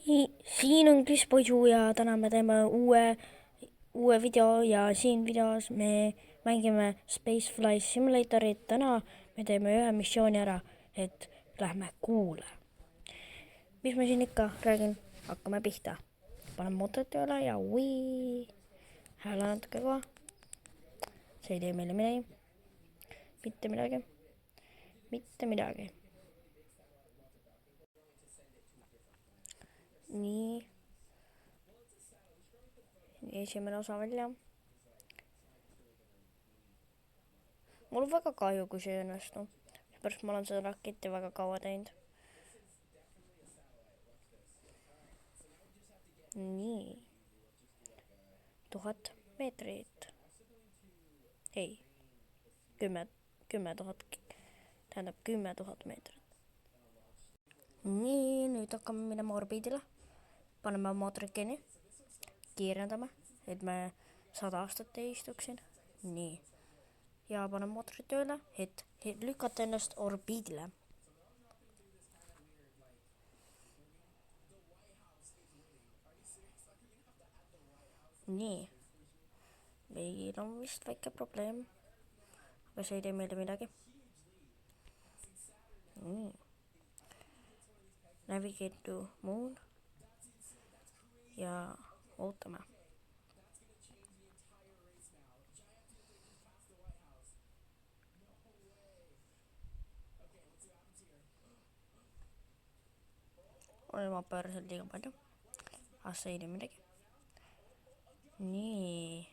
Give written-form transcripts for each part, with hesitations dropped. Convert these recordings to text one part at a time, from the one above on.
Siin on Kris Poisu ja täna me teeme uue video ja siin videos me mängime Spaceflight Simulatorit. Täna me teeme ühe missiooni ära, et lähme kuule. Mis ma siin ikka räägin, hakkame pihta. Panen mootorit tööle ja hääle natuke ka. See ei tee meile midagi. Mitte midagi. Nii, esimene osa välja. Mul on väga kahju, kui see ei õnnestu. Seepärast ma olen seda raketti väga kaua teinud. Nii. 1000 meetrit. Ei. 10 000. Tähendab 10 000 meetrit. Nii, nüüd hakkame minema orbiidile. Paneme mootorid kinni. Kiirendame, et me 100 aastat ei istuks siin. Nii. Ja panen mootorid tööle, et lükata ennast orbiidile. Nii. Meil on vist väike probleem. Aga see ei tee meile midagi. Nii. Navigate to moon. Ja ootame. Olen ma pööraselt liiga palju. See ei tee midagi. Nii.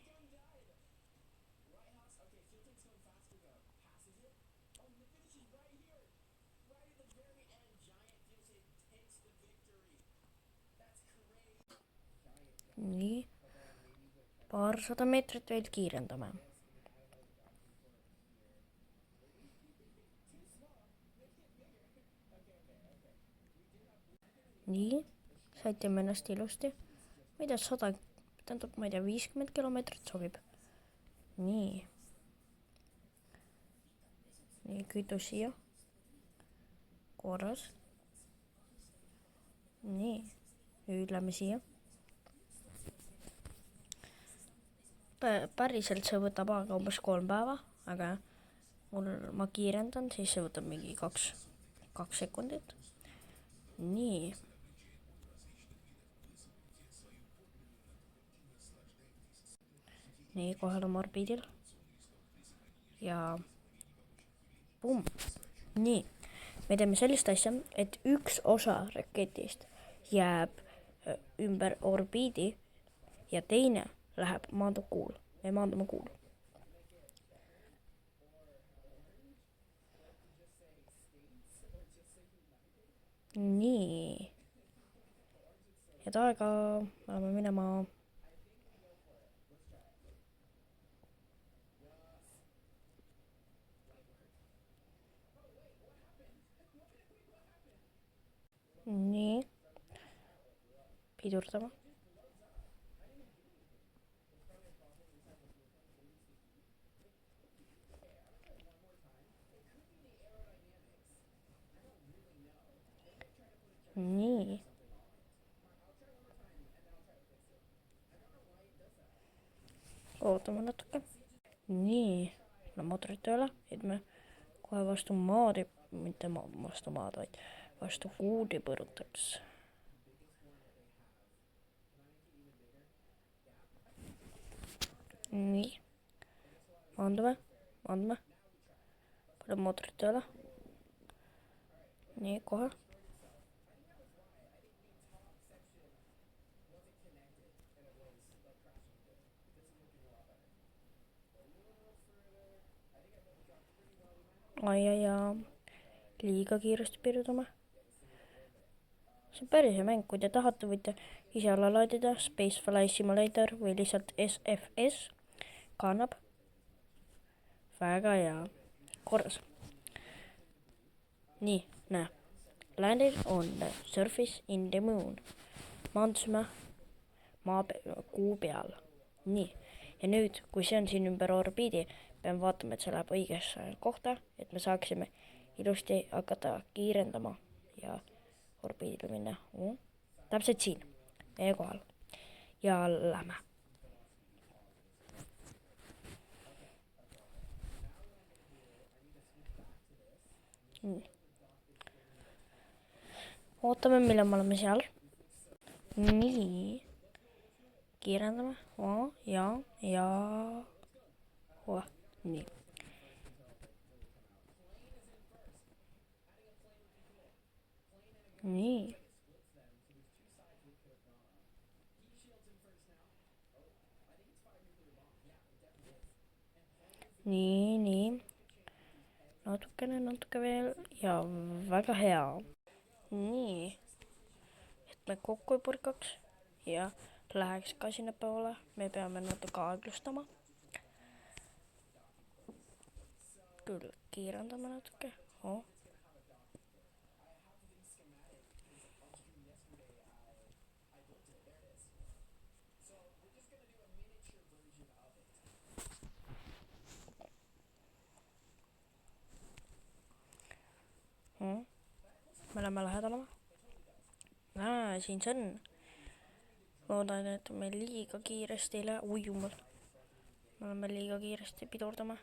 Nii. Paarsada meetrit veel kiirendame. Nii. Saitime ennast ilusti. Ma ei tea, 100, tähendab, ma ei tea, 50 kilomeetrit sobib. Nii. Nii, kütus siia. Korras. Nii. Nüüd lähme siia. Päriselt see võtab aega umbes 3 päeva, aga ma kiirendan, siis see võtab mingi 2 sekundit. Nii. Nii, kohe oleme orbiidil. Ja pumm. Nii. Me teeme sellist asja, et üks osa raketist jääb ümber orbiidi ja teine läheb maandub kuul. Me maandume kuul. Nii. Head aega, me oleme minema. Nii. Pidurdama. Nii. Ootame natuke. Nii. No mootorid tööle, et me kohe vastu maad, mitte vastu maad, vaid vastu kuud ei põrutaks. Nii. Maandume. Paneme mootorid tööle. Nii, kohe. Liiga kiiresti piirduma. See on päris hea mäng, kui te tahate, võite ise alla laadida Spaceflight Simulator või lihtsalt SFS. Kannab. Väga hea. Korras. Nii, näe. Landed on the surface in the moon. Maandusime kuu peal. Nii. Ja nüüd, kui see on siin ümber orbiidi, peame vaatama, et see läheb õigesse kohta, et me saaksime ilusti hakata kiirendama ja orbiidile minna. täpselt siin, meie kohal. Ja lähme. Ootame, millal me oleme seal. Nii. Kiirendame. Ja. Nii. Nii. Nii. Natuke veel ja väga hea. Nii. Et me kokku ei purkaks ja läheks ka sinna poole. Me peame natuke aeglustama. Küll kiirendame natuke. Me oleme lähedal. Siin see on. Loodan, et me liiga kiiresti ei lähe. Oi jumal. Me oleme liiga kiiresti pidurdama.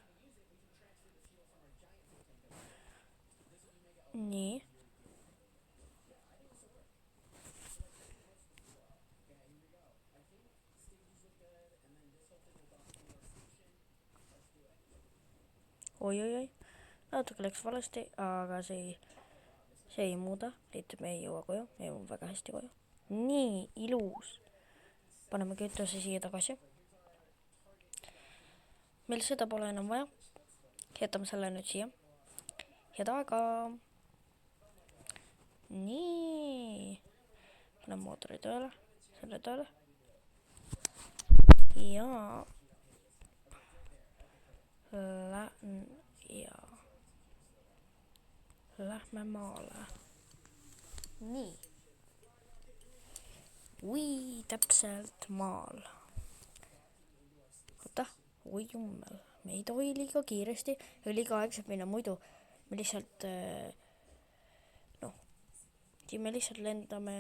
Nii. Oi. Natuke läks valesti, aga see ei muuda, et me ei jõua koju. Me jõuame väga hästi koju. Nii, ilus. Paneme kütuse siia tagasi. Meil seda pole enam vaja. Jätame selle nüüd siia. Head aega. Nii. Paneme mootori tööle. Selle tööle. Ja. Lähme maale. Nii. Täpselt maal. Oota, oi jummel. Me ei tohi liiga kiiresti ja liiga aegselt minna, muidu me lihtsalt me lihtsalt lendame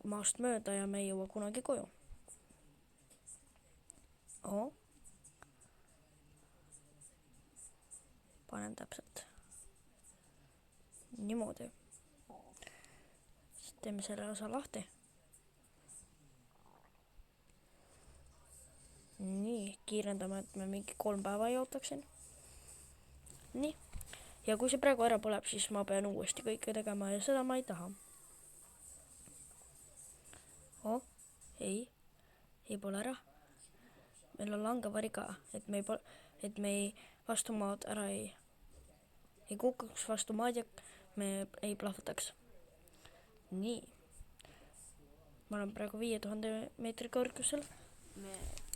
maast mööda ja me ei jõua kunagi koju. Panen täpselt niimoodi. Siis teeme selle osa lahti. Nii, kiirendame, et me mingi 3 päeva ei ootaksin. Nii, ja kui see praegu ära põleb, siis ma pean uuesti kõike tegema ja seda ma ei taha. Ei pole ära. Meil on langevari ka, et me ei vastu maad ära ei kukuks vastu maad ja me ei plahvataks. Nii. Ma olen praegu 5000 meetri kõrgusel. Me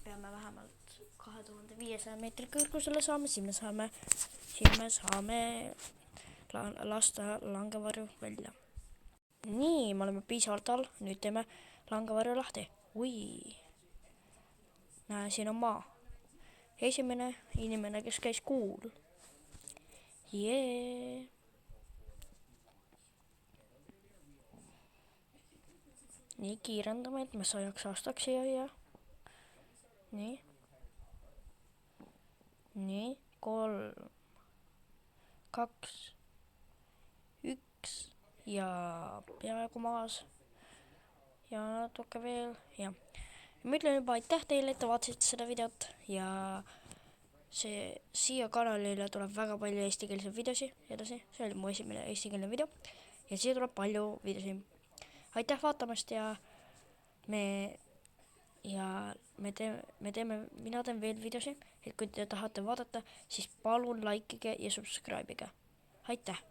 peame vähemalt 2500 meetri kõrgusele saama, siis me saame lasta langevarju välja. Nii, me oleme piisavalt all, nüüd teeme langevarju lahti. Näe, siin on maa. Esimene inimene, kes käis kuul. Nii, kiirendame, et me 100 aastaks siia. Nii, 3, 2, 1 ja peaaegu maas. Ja natuke veel, ja. Ma ütlen juba aitäh teile, et te vaatasite seda videot ja siia kanalile tuleb väga palju eestikeelseid videosid edasi. See oli mu esimene eestikeelne video ja siia tuleb palju videosid. Aitäh vaatamast ja mina teen veel videosid, et kui te tahate vaadata, siis palun likeige ja subscribe'ige. Aitäh!